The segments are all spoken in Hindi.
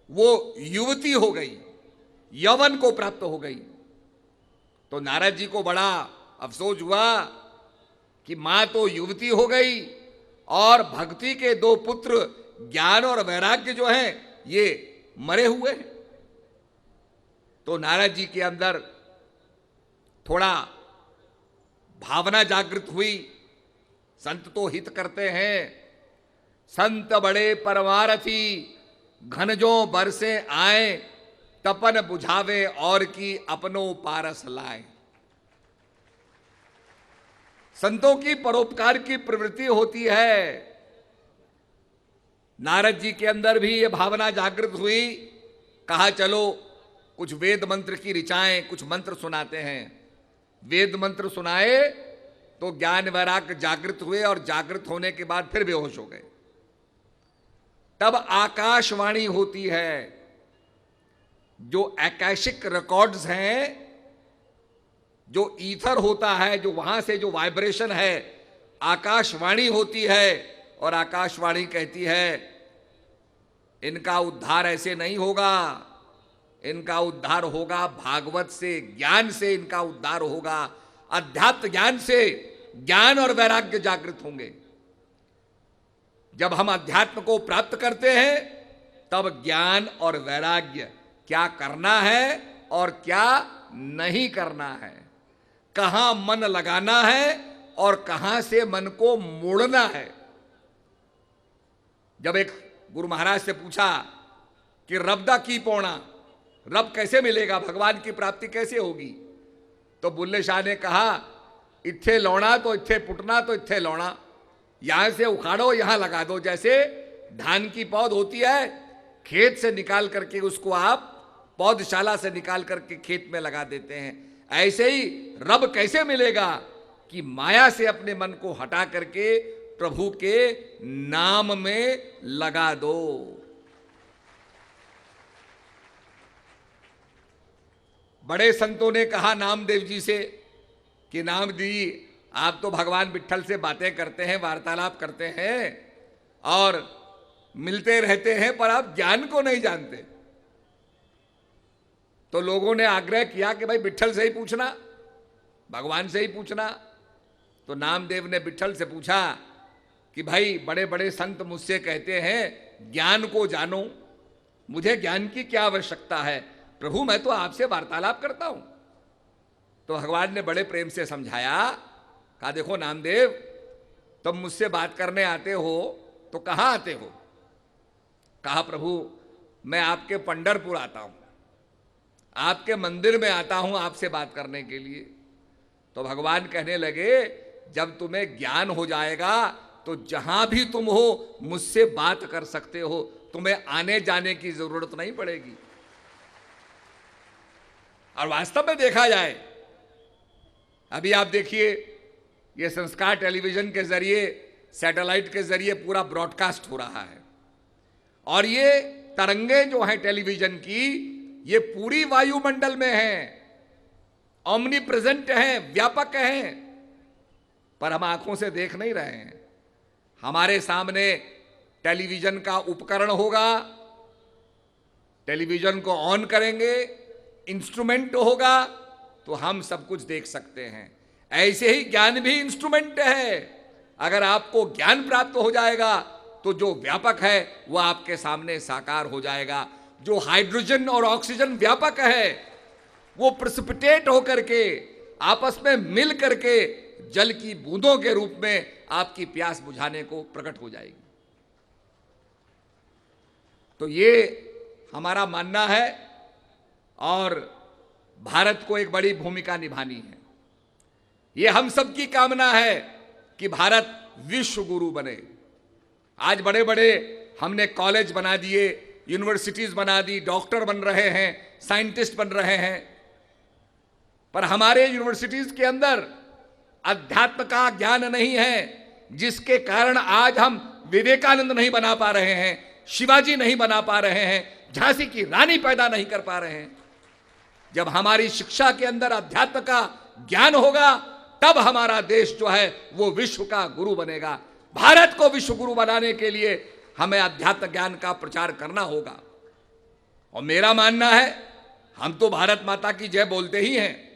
वो युवती हो गई, यौवन को प्राप्त हो गई। तो नारद जी को बड़ा अफसोस हुआ कि मां तो युवती हो गई और भक्ति के दो पुत्र ज्ञान और वैराग्य जो हैं ये मरे हुए हैं। तो नारद जी के अंदर थोड़ा भावना जागृत हुई। संत तो हित करते हैं, संत बड़े परमारथी, घनजों बरसे आए, तपन बुझावे और की अपनों पारस लाए। संतों की परोपकार की प्रवृत्ति होती है। नारद जी के अंदर भी ये भावना जागृत हुई। कहा चलो कुछ वेद मंत्र की ऋचाएं, कुछ मंत्र सुनाते हैं। वेद मंत्र सुनाए तो ज्ञान वैराग्य जागृत हुए और जागृत होने के बाद फिर बेहोश हो गए। तब आकाशवाणी होती है। जो आकाशिक रिकॉर्ड्स हैं, जो ईथर होता है, जो वहां से जो वाइब्रेशन है, आकाशवाणी होती है। और आकाशवाणी कहती है इनका उद्धार ऐसे नहीं होगा, इनका उद्धार होगा भागवत से, ज्ञान से इनका उद्धार होगा। अध्यात्म ज्ञान से ज्ञान और वैराग्य जागृत होंगे। जब हम अध्यात्म को प्राप्त करते हैं तब ज्ञान और वैराग्य, क्या करना है और क्या नहीं करना है, कहां मन लगाना है और कहां से मन को मोड़ना है। जब एक गुरु महाराज से पूछा कि रब दा की पौना, रब कैसे मिलेगा, भगवान की प्राप्ति कैसे होगी, तो बुल्ले शाह ने कहा इत्थे लौना तो इत्थे पुटना तो इत्थे लौना, यहां से उखाड़ो यहां लगा दो। जैसे धान की पौध होती है, खेत से निकाल करके उसको आप पौधशाला से निकाल करके खेत में लगा देते हैं, ऐसे ही रब कैसे मिलेगा कि माया से अपने मन को हटा करके प्रभु के नाम में लगा दो। बड़े संतों ने कहा नामदेव जी से कि नाम जी आप तो भगवान विट्ठल से बातें करते हैं, वार्तालाप करते हैं और मिलते रहते हैं, पर आप ज्ञान को नहीं जानते। तो लोगों ने आग्रह किया कि भाई विट्ठल से ही पूछना, भगवान से ही पूछना। तो नामदेव ने विट्ठल से पूछा कि भाई बड़े बड़े संत मुझसे कहते हैं ज्ञान को जानो, मुझे ज्ञान की क्या आवश्यकता है, प्रभु मैं तो आपसे वार्तालाप करता हूं। तो भगवान ने बड़े प्रेम से समझाया, कहा देखो नामदेव, तुम मुझसे बात करने आते हो तो कहां आते हो। कहा प्रभु मैं आपके पंढरपुर आता हूं, आपके मंदिर में आता हूं आपसे बात करने के लिए। तो भगवान कहने लगे जब तुम्हें ज्ञान हो जाएगा तो जहां भी तुम हो मुझसे बात कर सकते हो, तुम्हें आने जाने की जरूरत नहीं पड़ेगी। और वास्तव में देखा जाए, अभी आप देखिए ये संस्कार टेलीविजन के जरिए, सैटेलाइट के जरिए पूरा ब्रॉडकास्ट हो रहा है, और ये तरंगे जो हैं टेलीविजन की, ये पूरी वायुमंडल में हैं, ओमनी प्रेजेंट हैं, व्यापक हैं, पर हम आंखों से देख नहीं रहे हैं। हमारे सामने टेलीविजन का उपकरण होगा, टेलीविजन को ऑन करेंगे, इंस्ट्रूमेंट होगा तो हम सब कुछ देख सकते हैं। ऐसे ही ज्ञान भी इंस्ट्रूमेंट है। अगर आपको ज्ञान प्राप्त हो जाएगा तो जो व्यापक है वह आपके सामने साकार हो जाएगा। जो हाइड्रोजन और ऑक्सीजन व्यापक है वो प्रेसिपिटेट होकर के आपस में मिल करके जल की बूंदों के रूप में आपकी प्यास बुझाने को प्रकट हो जाएगी। तो ये हमारा मानना है और भारत को एक बड़ी भूमिका निभानी है। ये हम सब की कामना है कि भारत विश्व गुरु बने। आज बड़े बड़े हमने कॉलेज बना दिए, यूनिवर्सिटीज बना दी, डॉक्टर बन रहे हैं, साइंटिस्ट बन रहे हैं, पर हमारे यूनिवर्सिटीज के अंदर अध्यात्म का ज्ञान नहीं है, जिसके कारण आज हम विवेकानंद नहीं बना पा रहे हैं, शिवाजी नहीं बना पा रहे हैं, झांसी की रानी पैदा नहीं कर पा रहे हैं। जब हमारी शिक्षा के अंदर अध्यात्म का ज्ञान होगा तब हमारा देश जो है वो विश्व का गुरु बनेगा। भारत को विश्व गुरु बनाने के लिए हमें अध्यात्म ज्ञान का प्रचार करना होगा। और मेरा मानना है, हम तो भारत माता की जय बोलते ही हैं,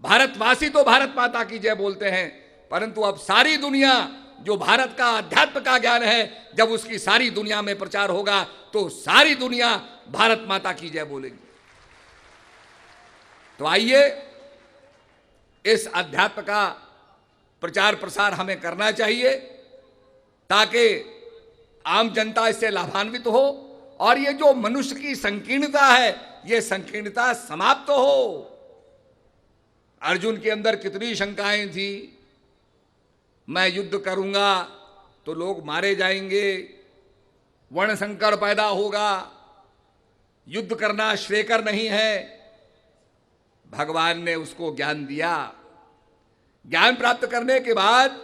भारतवासी तो भारत माता की जय बोलते हैं, परंतु अब सारी दुनिया जो भारत का अध्यात्म का ज्ञान है, जब उसकी सारी दुनिया में प्रचार होगा तो सारी दुनिया भारत माता की जय बोलेगी। तो आइए, इस अध्यात्म का प्रचार प्रसार हमें करना चाहिए ताकि आम जनता इससे लाभान्वित हो और ये जो मनुष्य की संकीर्णता है, ये संकीर्णता समाप्त हो। अर्जुन के अंदर कितनी शंकाएं थी, मैं युद्ध करूंगा तो लोग मारे जाएंगे, वर्ण संकर पैदा होगा, युद्ध करना श्रेयकर नहीं है। भगवान ने उसको ज्ञान दिया। ज्ञान प्राप्त करने के बाद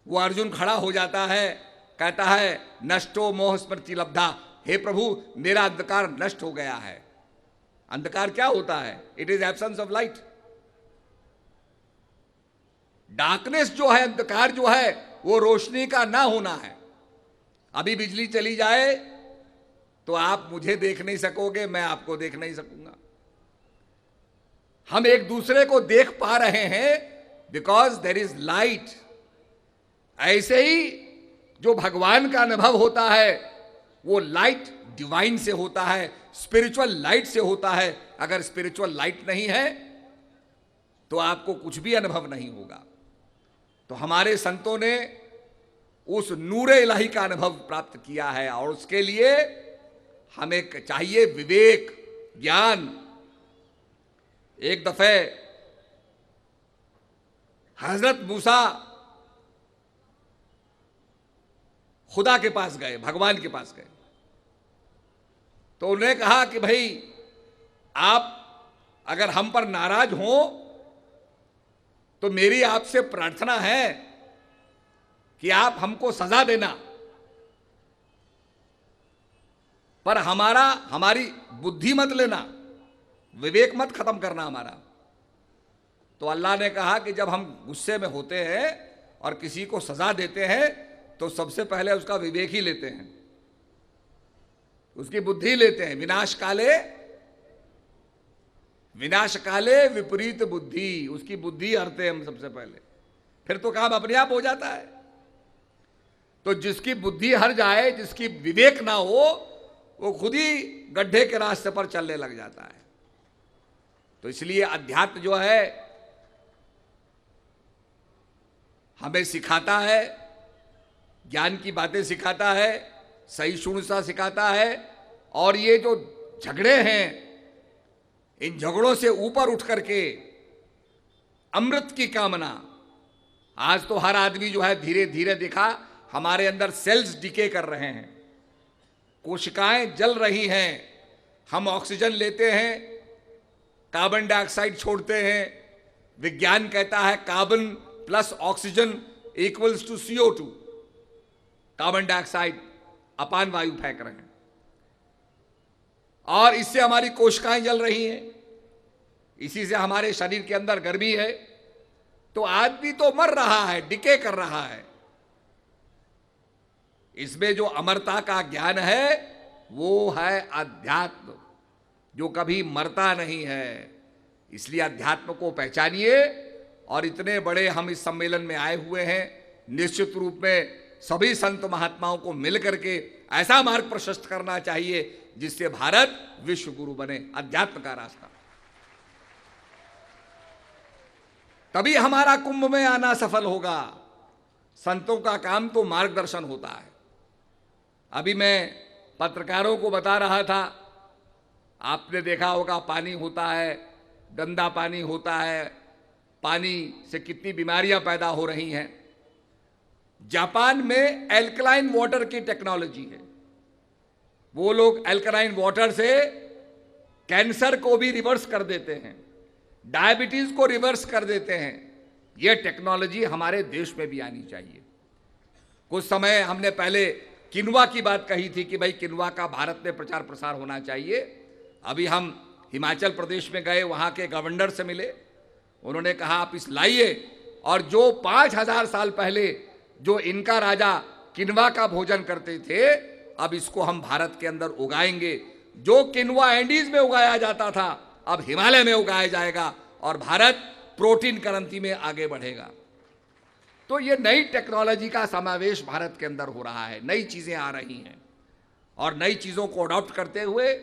वो अर्जुन खड़ा हो जाता है, कहता है नष्टो मोह स्मृति लब्धा, हे प्रभु मेरा अंधकार नष्ट हो गया है। अंधकार क्या होता है? It is absence of light. Darkness जो है, अंधकार जो है, वो रोशनी का ना होना है। अभी बिजली चली जाए तो आप मुझे देख नहीं सकोगे, मैं आपको देख नहीं सकूंगा। हम एक दूसरे को देख पा रहे हैं बिकॉज देयर इज लाइट। ऐसे ही जो भगवान का अनुभव होता है वो लाइट डिवाइन से होता है, स्पिरिचुअल लाइट से होता है। अगर स्पिरिचुअल लाइट नहीं है तो आपको कुछ भी अनुभव नहीं होगा। तो हमारे संतों ने उस नूरे इलाही का अनुभव प्राप्त किया है और उसके लिए हमें चाहिए विवेक, ज्ञान। एक दफे हजरत मूसा खुदा के पास गए, भगवान के पास गए, तो उन्होंने कहा कि भाई आप अगर हम पर नाराज हो तो मेरी आपसे प्रार्थना है कि आप हमको सजा देना, पर हमारी बुद्धि मत लेना, विवेक मत खत्म करना हमारा। तो अल्लाह ने कहा कि जब हम गुस्से में होते हैं और किसी को सजा देते हैं तो सबसे पहले उसका विवेक ही लेते हैं, उसकी बुद्धि लेते हैं। विनाश काले विपरीत बुद्धि, उसकी बुद्धि हरते हैं हम सबसे पहले, फिर तो काम अपने आप हो जाता है। तो जिसकी बुद्धि हर जाए, जिसकी विवेक ना हो, वो खुद ही गड्ढे के रास्ते पर चलने लग जाता है। तो इसलिए अध्यात्म जो है हमें सिखाता है, ज्ञान की बातें सिखाता है, सहिष्णुता सिखाता है। और ये जो झगड़े हैं, इन झगड़ों से ऊपर उठ करके अमृत की कामना। आज तो हर आदमी जो है धीरे धीरे देखा हमारे अंदर सेल्स डिके कर रहे हैं, कोशिकाएं जल रही हैं, हम ऑक्सीजन लेते हैं, कार्बन डाइऑक्साइड छोड़ते हैं। विज्ञान कहता है carbon plus oxygen equals to CO2, carbon dioxide अपान वायु फेंक रहे हैं और इससे हमारी कोशिकाएं जल रही हैं, इसी से हमारे शरीर के अंदर गर्मी है। तो आदमी तो मर रहा है, डिके कर रहा है। इसमें जो अमरता का ज्ञान है वो है अध्यात्म, जो कभी मरता नहीं है। इसलिए अध्यात्म को पहचानिए। और इतने बड़े हम इस सम्मेलन में आए हुए हैं, निश्चित रूप में सभी संत महात्माओं को मिलकर के ऐसा मार्ग प्रशस्त करना चाहिए जिससे भारत विश्व गुरु बने, अध्यात्म का रास्ता। तभी हमारा कुंभ में आना सफल होगा। संतों का काम तो मार्गदर्शन होता है। अभी मैं पत्रकारों को बता रहा था, आपने देखा होगा पानी होता है, गंदा पानी होता है, पानी से कितनी बीमारियां पैदा हो रही हैं। जापान में एल्कलाइन वाटर की टेक्नोलॉजी है। वो लोग एल्कलाइन वाटर से कैंसर को भी रिवर्स कर देते हैं, डायबिटीज को रिवर्स कर देते हैं। ये टेक्नोलॉजी हमारे देश में भी आनी चाहिए। कुछ समय हमने पहले किन्वा की बात कही थी कि भाई किन्वा का भारत में प्रचार प्रसार होना चाहिए। अभी हम हिमाचल प्रदेश में गए, वहाँ के गवर्नर से मिले, उन्होंने कहा आप इस लाइए। और जो 5000 साल पहले जो इनका राजा किन्वा का भोजन करते थे, अब इसको हम भारत के अंदर उगाएंगे। जो किन्वा एंडीज में उगाया जाता था अब हिमालय में उगाया जाएगा और भारत प्रोटीन क्रांति में आगे बढ़ेगा। तो ये नई टेक्नोलॉजी का समावेश भारत के अंदर हो रहा है, नई चीजें आ रही हैं और नई चीजों को अडॉप्ट करते हुए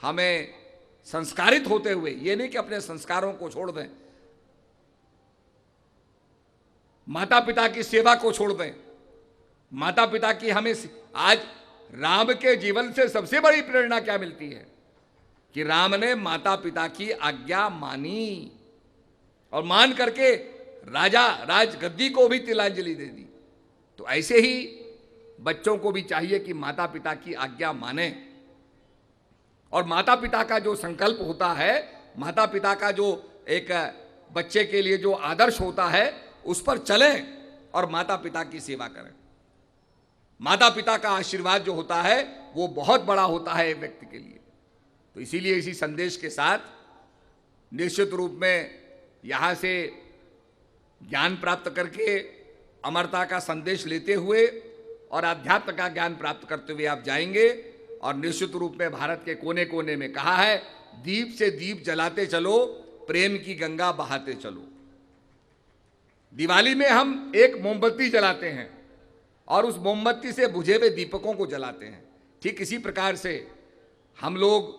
हमें संस्कारित होते हुए, ये नहीं कि अपने संस्कारों को छोड़ दें, माता पिता की सेवा को छोड़ दें। माता पिता की हमें आज राम के जीवन से सबसे बड़ी प्रेरणा क्या मिलती है कि राम ने माता पिता की आज्ञा मानी और मान करके राजा राजगद्दी को भी तिलांजलि दे दी। तो ऐसे ही बच्चों को भी चाहिए कि माता पिता की आज्ञा माने और माता पिता का जो संकल्प होता है, माता पिता का जो एक बच्चे के लिए जो आदर्श होता है उस पर चलें और माता पिता की सेवा करें। माता पिता का आशीर्वाद जो होता है वो बहुत बड़ा होता है एक व्यक्ति के लिए। तो इसीलिए इसी संदेश के साथ निश्चित रूप में यहाँ से ज्ञान प्राप्त करके अमरता का संदेश लेते हुए और अध्यात्म का ज्ञान प्राप्त करते हुए आप जाएंगे और निश्चित रूप में भारत के कोने कोने में कहा है, दीप से दीप जलाते चलो, प्रेम की गंगा बहाते चलो। दिवाली में हम एक मोमबत्ती जलाते हैं और उस मोमबत्ती से बुझे हुए दीपकों को जलाते हैं। ठीक इसी प्रकार से हम लोग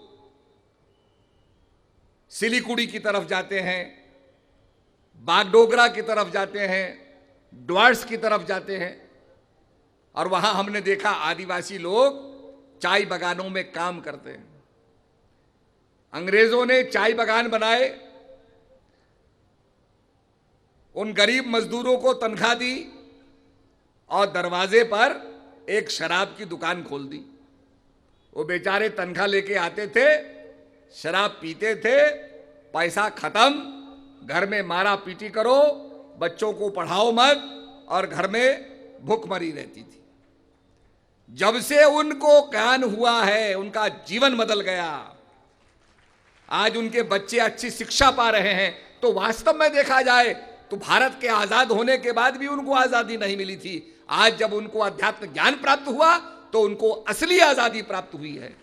सिलीगुड़ी की तरफ जाते हैं, बागडोगरा की तरफ जाते हैं, ड्वार्स की तरफ जाते हैं और वहां हमने देखा आदिवासी लोग चाय बागानों में काम करते हैं। अंग्रेजों ने चाय बागान बनाए, उन गरीब मजदूरों को तनख्वाह दी और दरवाजे पर एक शराब की दुकान खोल दी। वो बेचारे तनख्वाह लेके आते थे, शराब पीते थे, पैसा खत्म, घर में मारा पीटी करो, बच्चों को पढ़ाओ मत और घर में भूखमरी रहती थी। जब से उनको ज्ञान हुआ है उनका जीवन बदल गया। आज उनके बच्चे अच्छी शिक्षा पा रहे हैं। तो वास्तव में देखा जाए तो भारत के आजाद होने के बाद भी उनको आजादी नहीं मिली थी। आज जब उनको अध्यात्म ज्ञान प्राप्त हुआ तो उनको असली आजादी प्राप्त हुई है।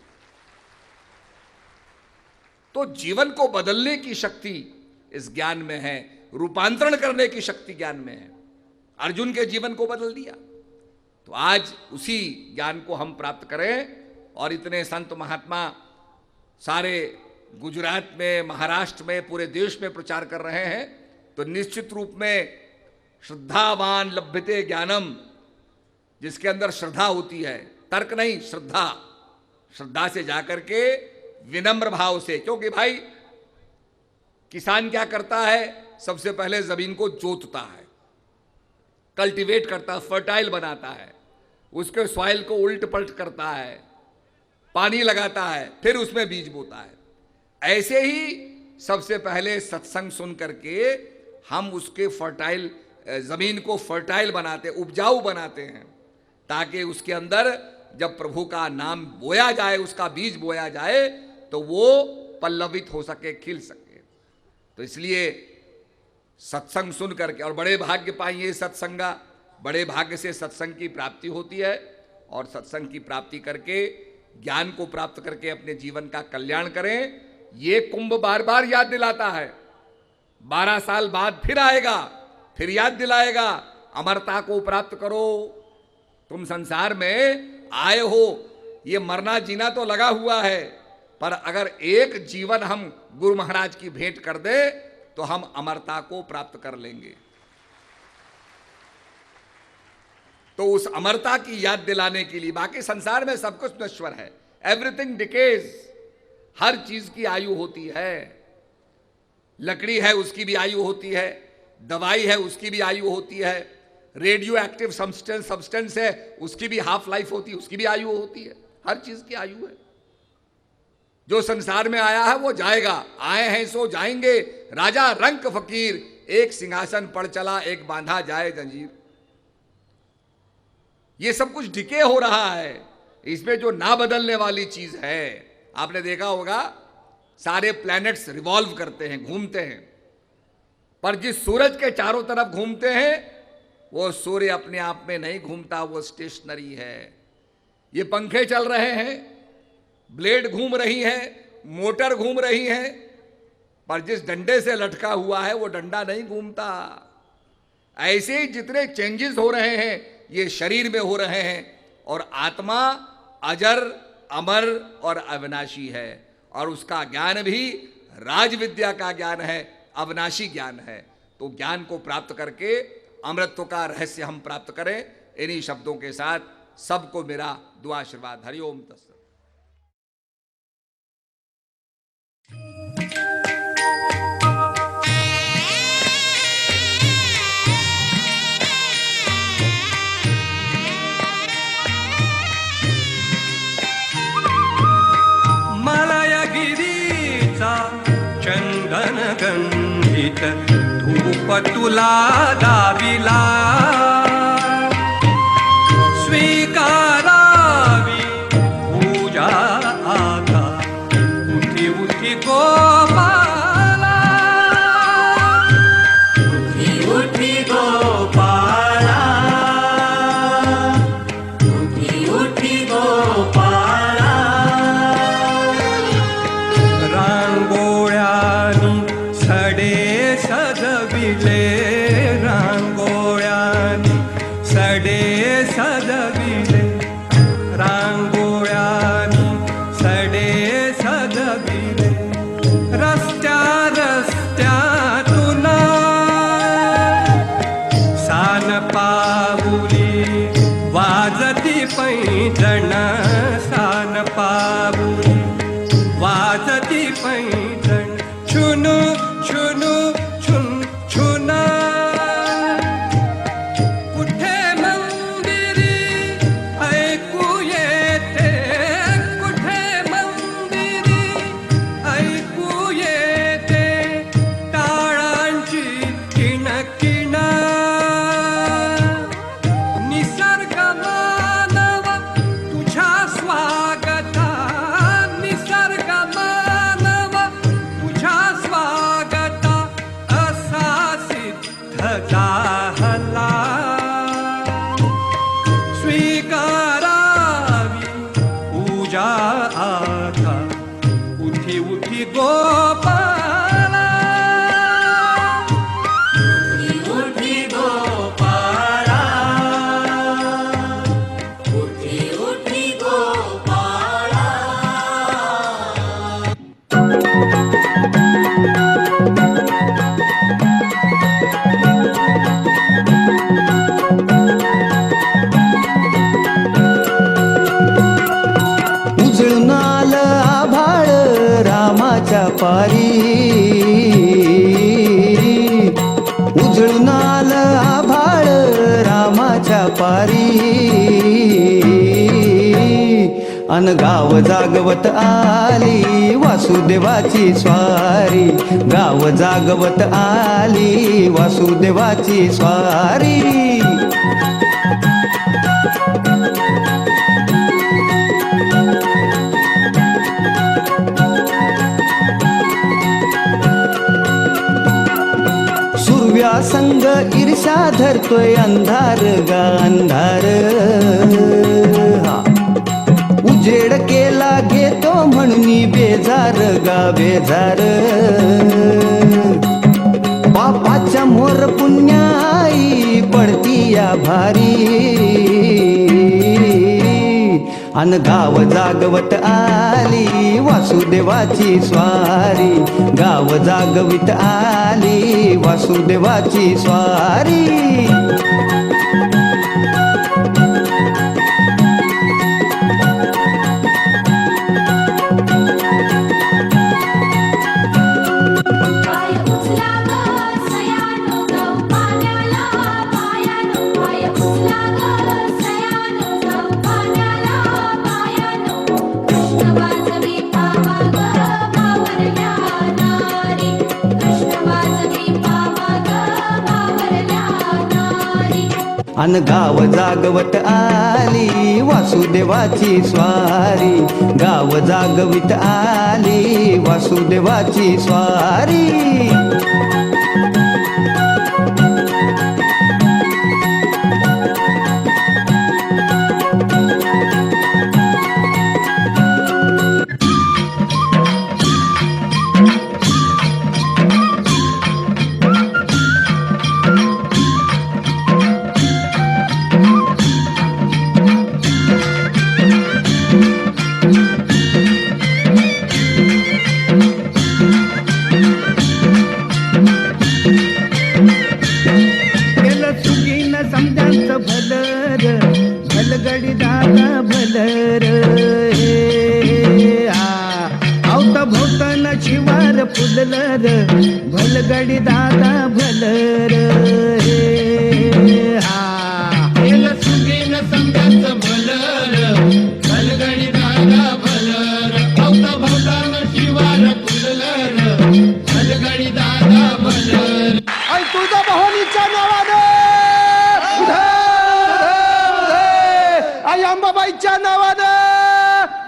तो जीवन को बदलने की शक्ति इस ज्ञान में है, रूपांतरण करने की शक्ति ज्ञान में है। अर्जुन के जीवन को बदल दिया। तो आज उसी ज्ञान को हम प्राप्त करें और इतने संत महात्मा सारे गुजरात में, महाराष्ट्र में, पूरे देश में प्रचार कर रहे हैं। तो निश्चित रूप में श्रद्धावान लभ्यते ज्ञानम, जिसके अंदर श्रद्धा होती है, तर्क नहीं, श्रद्धा, श्रद्धा से जाकर के विनम्र भाव से, क्योंकि भाई किसान क्या करता है, सबसे पहले जमीन को जोतता है, कल्टीवेट करता है, फर्टाइल बनाता है, उसके सॉइल को उल्ट पलट करता है, पानी लगाता है, फिर उसमें बीज बोता है। ऐसे ही सबसे पहले सत्संग सुन करके हम उसके फर्टाइल जमीन को फर्टाइल बनाते, उपजाऊ बनाते हैं, ताकि उसके अंदर जब प्रभु का नाम बोया जाए, उसका बीज बोया जाए, तो वो पल्लवित हो सके, खिल सके। तो इसलिए सत्संग सुन करके, और बड़े भाग्य पाइए सत्संगा, बड़े भाग्य से सत्संग की प्राप्ति होती है और सत्संग की प्राप्ति करके ज्ञान को प्राप्त करके अपने जीवन का कल्याण करें। ये कुंभ बार बार याद दिलाता है, 12 साल बाद फिर आएगा, फिर याद दिलाएगा, अमरता को प्राप्त करो। तुम संसार में आए हो, ये मरना जीना तो लगा हुआ है, पर अगर एक जीवन हम गुरु महाराज की भेंट कर दे तो हम अमरता को प्राप्त कर लेंगे। तो उस अमरता की याद दिलाने के लिए, बाकी संसार में सब कुछ नश्वर है, एवरीथिंग डिकेज, हर चीज की आयु होती है। लकड़ी है उसकी भी आयु होती है, दवाई है उसकी भी आयु होती है, रेडियो एक्टिव सब्सटेंस है उसकी भी हाफ लाइफ होती है, उसकी भी आयु होती है, हर चीज की आयु है। जो संसार में आया है वो जाएगा, आए हैं सो जाएंगे। राजा रंक फकीर, एक सिंहासन पड़ चला, एक बांधा जाए जंजीर। ये सब कुछ डिके हो रहा है। इसमें जो ना बदलने वाली चीज है, आपने देखा होगा सारे प्लैनेट्स रिवॉल्व करते हैं, घूमते हैं, पर जिस सूरज के चारों तरफ घूमते हैं वो सूर्य अपने आप में नहीं घूमता, वो स्टेशनरी है। ये पंखे चल रहे हैं, ब्लेड घूम रही है, मोटर घूम रही है, पर जिस डंडे से लटका हुआ है वो डंडा नहीं घूमता। ऐसे ही जितने चेंजेस हो रहे हैं ये शरीर में हो रहे हैं, और आत्मा अजर अमर और अविनाशी है, और उसका ज्ञान भी राज विद्या का ज्ञान है, अविनाशी ज्ञान है। तो ज्ञान को प्राप्त करके अमृतत्व का रहस्य हम प्राप्त करें। इन्हीं शब्दों के साथ सबको मेरा दुआ आशीर्वाद। हरिओम तत्सत। मलयगिरीचा चंदन गंधित धूप तुला दाविला, स्वीकारावी पूजा आता उठी उठी गोपाला, उठी उठी गोपाला, उठी उठी गोपाला। रांगोळ्यानी सडे सजविले, रांगोळ्यानी सडे सजविले, रांगोळ्यानी सडे सजविले। रस्त्या रस्त्यातून सान पाऊली वाजती पैंजण, सान पाऊली वाजती पैंजण, छुनू छुनू छुन छुन। कुठे मंदिरी ऐकू येते, कुठे मंदिरी ऐकू येते, टाळांची किणकिण। निसर्ग मानव तुझ्या स्वागता, निसर्ग मानव तुझ्या स्वागता, असा सिद्ध झाला। स्वीकारावी पूजा आता उठी उठी गोपाला, उठी उठी गोपाला, उठी उठी गोपाला। उजळून आलं आभाळ रामाच्या पारी, उजळून आलं आभाळ रामाच्या पारी, अन गाव जागवत आली वासुदेवाची स्वारी, गाव जागवत आली वासुदेवाची स्वारी। सुरव्या संग ईर्षा धरतोय अंधार गा अंधार, हा। उजेड केला घेतो म्हणून बेजार गा बेजार, बापाच्या मोर पुण्याई पडती या भारी, अन गाव जागवत आली वासुदेवाची स्वारी, गाव जागवित आली वासुदेवाची स्वारी। पाय उचला ग सयानो जाऊ पाण्याला, पायानो पाय उचला ग सयानो जाऊ पाण्याला, पायानो। कृष्ण वाजवी पावा ग बावरल्या नारी, कृष्ण वाजवी पावा ग बावरल्या नारी। अन गाव जागवत आली वासुदेवाची स्वारी, गाव जागवित आली वासुदेवाची स्वारी। फुललं र भलगडी दादा भलर हा केलं सुगीन समजाचं भलर भलगडी दादा भलर भवता भवतान शिवार फुललर भलगडी दादा भलर आई तुझ्या भवानीच्या नावानं उधे, उधे. आई अंबाबाईच्या नावानं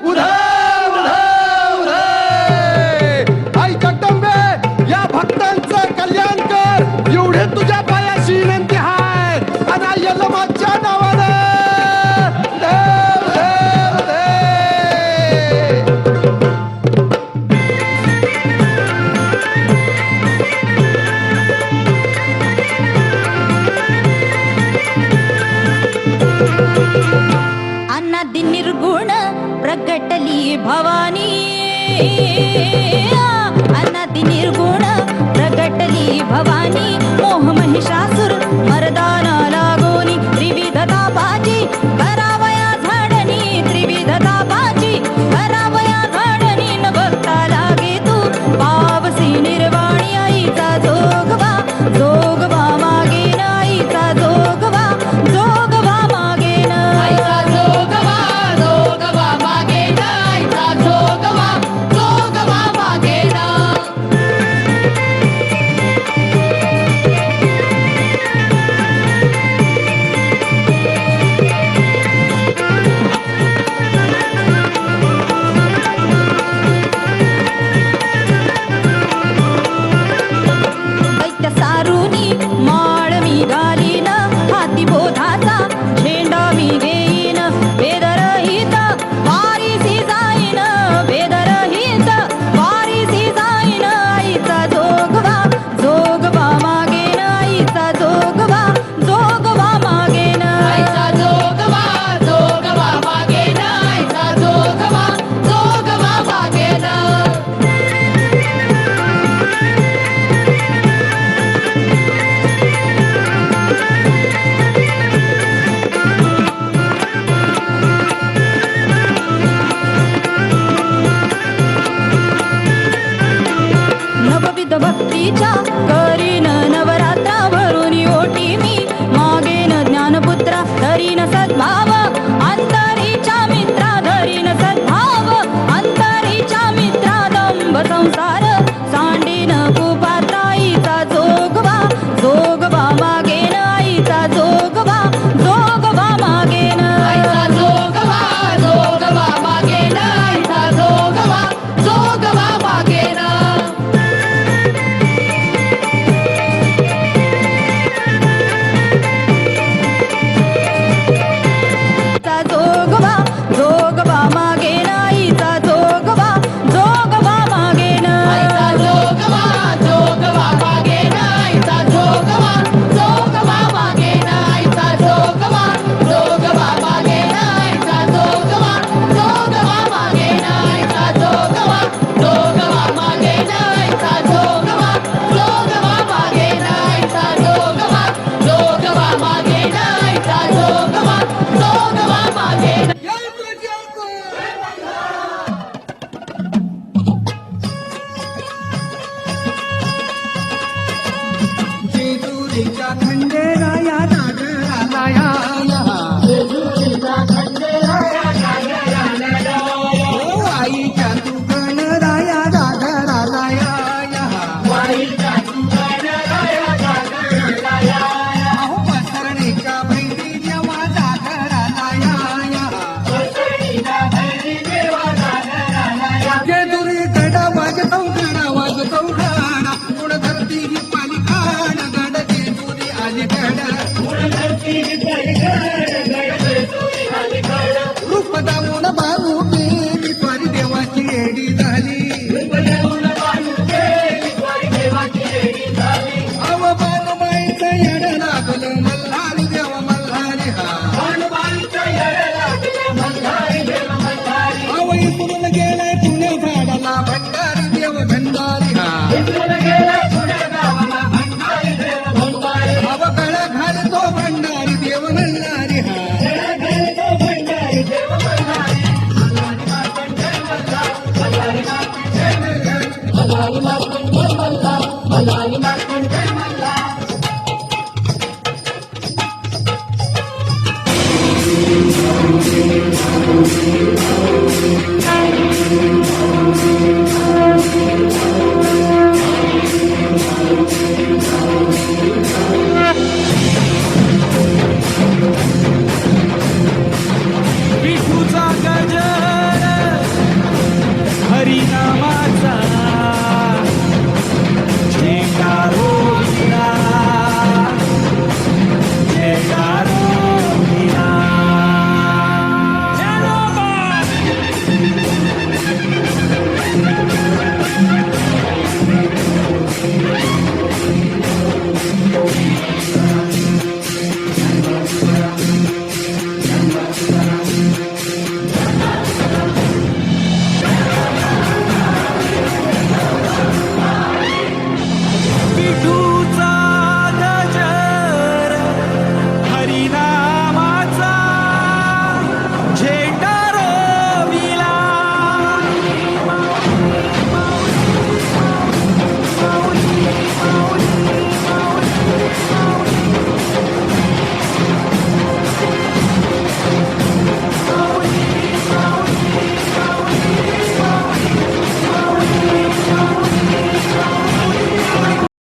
उधे, उधे, उधे. आई जगदंबे या भक्तांचं कल्याण कर एवढे तुझ्या पायाशी विनंती आहे आणि आई यल्लमाच्या नावानं उधे, उधे, उधे. अनादि निर्गुण प्रगटली भवानी अनादि निर्गुण प्रगटली भवानी मोह महिषासुर मर्दाना लागोनी त्रिविध तापाची करावया झाडणी त्रिविध तापाची करावया झाडणी न बघता लागे तू पावसी निर्वाणी आईचा जोगवा मागे न आईचा जोगवा मागे न आईचा जोगवा मागे न आईचा जोगवा मागे न दैत्य सारुनी माळ मी घालीन हाती बोधाचा झेंडा मी घेईन बेदरहित वारीसी जाईन बेदरहित वारीसी जाईन आईचा जोगवा मागेन आईचा जोगवा मागेन आईचा जोगवा मागेन आईचा जोगवा मागेन नवविध भक्तीच्या करीन नवरात्रा भरून ओटी मी मागेन ज्ञानपुत्रा धरीन सद्भाव अंतरीच्या मित्रा धरीन सद्भाव अंतरीच्या मित्रा दंभ संसार सांडीन कुपात आईचा जोगवा मागेन आईचा जोगवा मागेन आईचा जोगवा मागेन आईचा जोगवा मागेन आईचा जोगवा मागेन आईचा जोगवा मागेन आईचा जोगवा मागेन आईचा जोगवा मागेन आईचा जोगवा मागेन आईचा जोगवा मागेन आईचा जोगवा मागेन आईचा जोगवा मागेन आईचा जोगवा मागेन आईचा जोगवा मागेन जेजुरीच्या खंडेराया नागराला या ओ आईच्या तू गणराया राधराला या अहो पसरणीच्या भैरी जेव्हा जागराला या जेजुरी गडा वाजतो गाणा गुण धरती ही पालिकाण गड जेजुरी आली गड रूप दामून बाबू केली स्वारी देवाची एडी झाली अव बानुबाईचं येड लागलं मल्हारी देव मल्हारी अव इकडून गेलाय पुणे झाडाला भंडारी देव भंडारी अव गळा घालतो भंडारी देव मल्हारी मल्हारी लाल